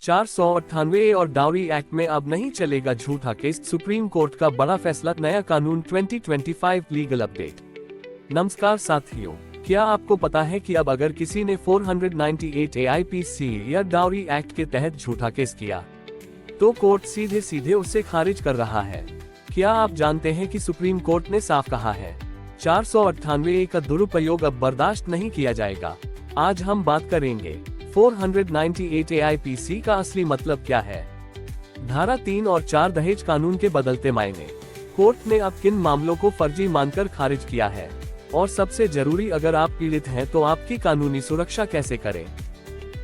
498 और dowry act में अब नहीं चलेगा झूठा केस, सुप्रीम कोर्ट का बड़ा फैसला, नया कानून 2025 लीगल अपडेट। नमस्कार साथियों, क्या आपको पता है कि अब अगर किसी ने 498 AIPC या डाउरी एक्ट के तहत झूठा केस किया तो कोर्ट सीधे सीधे उसे खारिज कर रहा है। क्या आप जानते हैं कि सुप्रीम कोर्ट ने साफ कहा है 498 का दुरुपयोग अब बर्दाश्त नहीं किया जाएगा। आज हम बात करेंगे 498 AIPC का असली मतलब क्या है, धारा 3 और 4 दहेज कानून के बदलते मायने, कोर्ट ने अब किन मामलों को फर्जी मानकर खारिज किया है, और सबसे जरूरी, अगर आप पीड़ित हैं तो आपकी कानूनी सुरक्षा कैसे करें।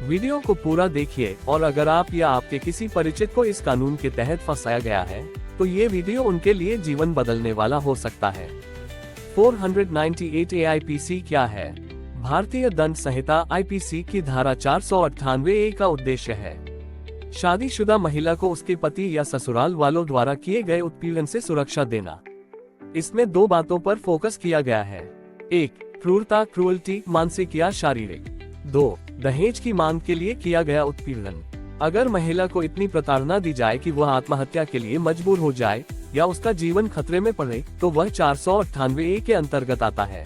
वीडियो को पूरा देखिए, और अगर आप या आपके किसी परिचित को इस कानून के तहत फंसाया गया है तो ये वीडियो उनके लिए जीवन बदलने वाला हो सकता है। 498 AIPC क्या है? भारतीय दंड संहिता IPC की धारा 498 का उद्देश्य है शादीशुदा महिला को उसके पति या ससुराल वालों द्वारा किए गए उत्पीड़न से सुरक्षा देना। इसमें दो बातों पर फोकस किया गया है। 1. क्रूरता, क्रूअल्टी, मानसिक या शारीरिक। 2. दहेज की मांग के लिए किया गया उत्पीड़न। अगर महिला को इतनी प्रताड़ना दी जाए कि वह आत्महत्या के लिए मजबूर हो जाए या उसका जीवन खतरे में पड़े तो वह 498 के अंतर्गत आता है।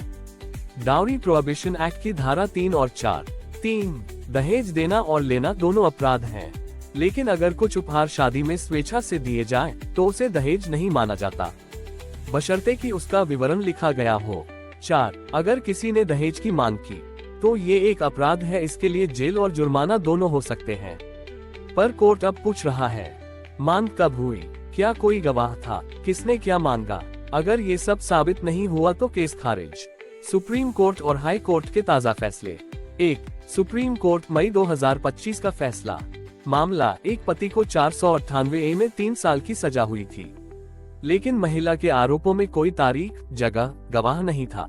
डाउरी प्रोहिबिशन एक्ट की धारा 3 और 4। 3. दहेज देना और लेना दोनों अपराध हैं, लेकिन अगर कुछ उपहार शादी में स्वेच्छा से दिए जाएं, तो उसे दहेज नहीं माना जाता, बशर्ते कि उसका विवरण लिखा गया हो। 4. अगर किसी ने दहेज की मांग की तो ये एक अपराध है, इसके लिए जेल और जुर्माना दोनों हो सकते हैं। पर कोर्ट अब पूछ रहा है, मांग कब हुई, क्या कोई गवाह था, किसने क्या मांगा? अगर ये सब साबित नहीं हुआ तो केस खारिज। सुप्रीम कोर्ट और हाई कोर्ट के ताजा फैसले। 1. सुप्रीम कोर्ट मई 2025 का फैसला। मामला, एक पति को 498 में 3 साल की सजा हुई थी, लेकिन महिला के आरोपों में कोई तारीख, जगह, गवाह नहीं था।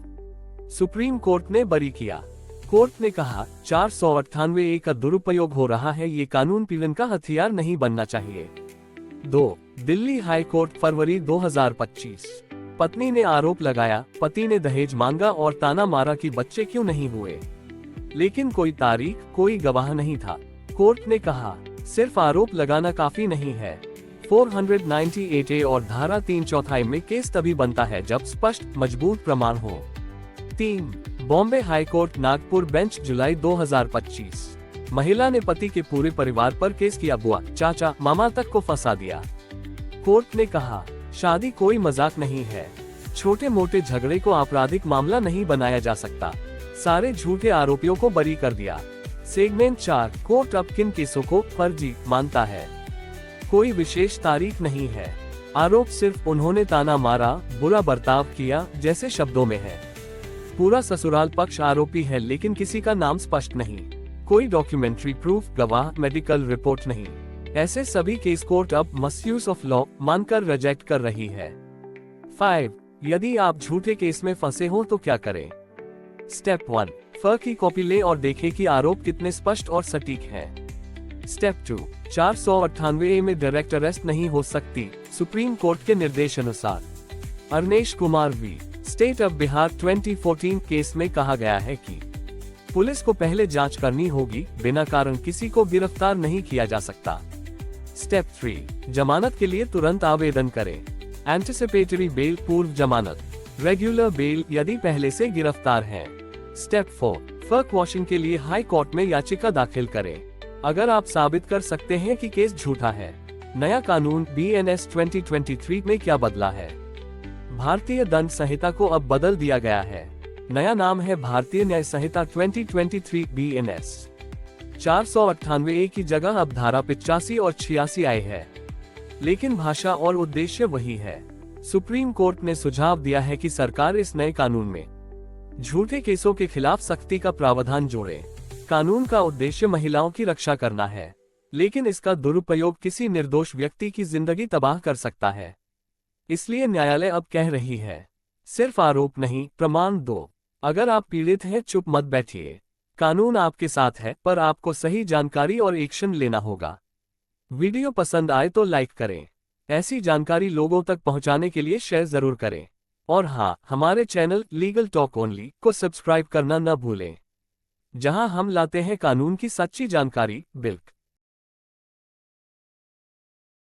सुप्रीम कोर्ट ने बरी किया। कोर्ट ने कहा 498 का दुरुपयोग हो रहा है, ये कानून पीड़न का हथियार नहीं बनना चाहिए। 2. दिल्ली हाई कोर्ट, फरवरी 2025। पत्नी ने आरोप लगाया, पति ने दहेज मांगा और ताना मारा कि बच्चे क्यों नहीं हुए, लेकिन कोई तारीख, कोई गवाह नहीं था। कोर्ट ने कहा सिर्फ आरोप लगाना काफी नहीं है। 498A और धारा 3/4 में केस तभी बनता है जब स्पष्ट, मजबूत प्रमाण हो। 3. Bombay high court, Nagpur bench, जुलाई 2025। महिला ने पति के पूरे परिवार पर केस किया, बुआ, चाचा, मामा तक को फंसा दिया। कोर्ट ने कहा शादी कोई मजाक नहीं है, छोटे मोटे झगड़े को आपराधिक मामला नहीं बनाया जा सकता। सारे झूठे आरोपियों को बरी कर दिया। सेगमेंट 4, कोर्ट अब किन केसों को फर्जी मानता है? कोई विशेष तारीख नहीं है, आरोप सिर्फ उन्होंने ताना मारा, बुरा बर्ताव किया जैसे शब्दों में है। पूरा ससुराल पक्ष आरोपी है, लेकिन किसी का नाम स्पष्ट नहीं, कोई डॉक्यूमेंट्री प्रूफ, गवाह, मेडिकल रिपोर्ट नहीं। ऐसे सभी केस कोर्ट अब मिसयूज ऑफ लॉ मानकर रिजेक्ट कर रही है। 5. यदि आप झूठे केस में फंसे हो तो क्या करें? स्टेप 1, फर की कॉपी लें और देखें कि आरोप कितने स्पष्ट और सटीक हैं। स्टेप 2, 498 में डायरेक्ट अरेस्ट नहीं हो सकती, सुप्रीम कोर्ट के निर्देश अनुसार। Arnesh Kumar V, state of Bihar 2014 case में कहा गया है कि पुलिस को पहले जांच करनी होगी, बिना कारण किसी को गिरफ्तार नहीं किया जा सकता। स्टेप 3, जमानत के लिए तुरंत आवेदन करें। एंटिसिपेटरी बेल, पूर्व जमानत। रेगुलर बेल यदि पहले से गिरफ्तार हैं। स्टेप 4, फर्क वॉशिंग के लिए हाई कोर्ट में याचिका दाखिल करें, अगर आप साबित कर सकते हैं कि केस झूठा है। नया कानून BNS 2023 में क्या बदला है? भारतीय दंड संहिता को अब बदल दिया गया है। नया नाम है भारतीय न्याय संहिता 2023 BNS। 498 की जगह अब धारा 85 और 86 आई है, लेकिन भाषा और उद्देश्य वही है। सुप्रीम कोर्ट ने सुझाव दिया है कि सरकार इस नए कानून में झूठे केसों के खिलाफ सख्ती का प्रावधान जोड़े। कानून का उद्देश्य महिलाओं की रक्षा करना है, लेकिन इसका दुरुपयोग किसी निर्दोष व्यक्ति की जिंदगी तबाह कर सकता है। इसलिए न्यायालय अब कह रही है, सिर्फ आरोप नहीं, प्रमाण दो। अगर आप पीड़ित हैं, चुप मत बैठिए, कानून आपके साथ है, पर आपको सही जानकारी और एक्शन लेना होगा। वीडियो पसंद आए तो लाइक करें, ऐसी जानकारी लोगों तक पहुंचाने के लिए शेयर जरूर करें, और हाँ, हमारे चैनल लीगल टॉक ओनली को सब्सक्राइब करना न भूलें, जहां हम लाते हैं कानून की सच्ची जानकारी। बिल्क।